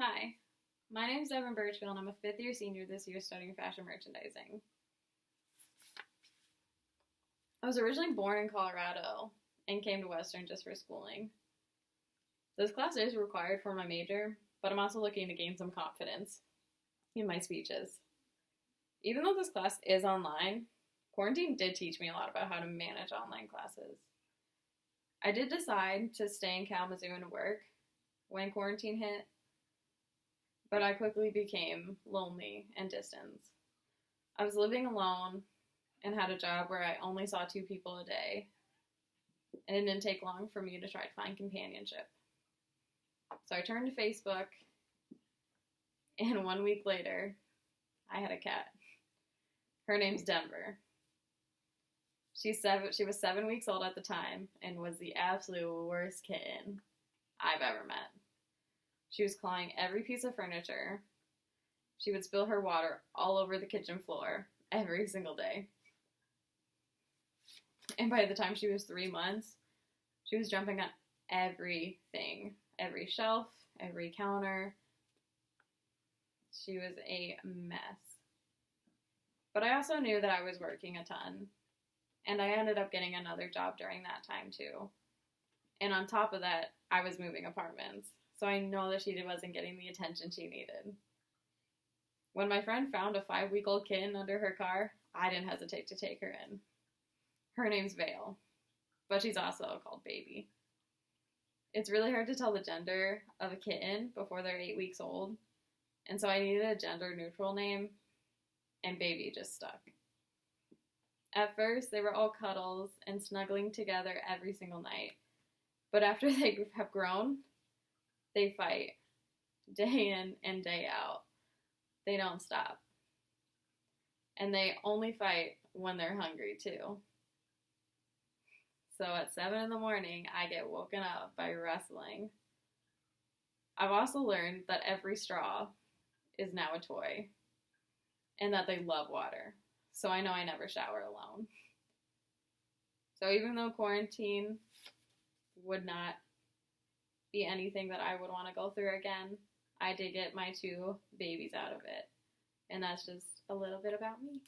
Hi, my name is Devon Burchfield and I'm a fifth year senior this year studying fashion merchandising. I was originally born in Colorado and came to Western just for schooling. This class is required for my major, but I'm also looking to gain some confidence in my speeches. Even though this class is online, quarantine did teach me a lot about how to manage online classes. I did decide to stay in Kalamazoo and work when quarantine hit, but I quickly became lonely and distant. I was living alone and had a job where I only saw 2 people a day, and it didn't take long for me to try to find companionship. So I turned to Facebook, and 1 week later, I had a cat. Her name's Denver. She was 7 weeks old at the time and was the absolute worst kitten I've ever met. She was clawing every piece of furniture. She would spill her water all over the kitchen floor every single day. And by the time she was 3 months, she was jumping on everything, every shelf, every counter. She was a mess. But I also knew that I was working a ton, and I ended up getting another job during that time too. And on top of that, I was moving apartments, so I know that she wasn't getting the attention she needed. When my friend found a 5-week-old kitten under her car, I didn't hesitate to take her in. Her name's Vale, but she's also called Baby. It's really hard to tell the gender of a kitten before they're 8 weeks old, and so I needed a gender-neutral name, and Baby just stuck. At first, they were all cuddles and snuggling together every single night, but after they have grown, they fight day in and day out. They don't stop. And they only fight when they're hungry, too. So at 7 in the morning, I get woken up by wrestling. I've also learned that every straw is now a toy, and that they love water. So I know I never shower alone. So even though quarantine would not be anything that I would want to go through again, I did get my 2 babies out of it. And that's just a little bit about me.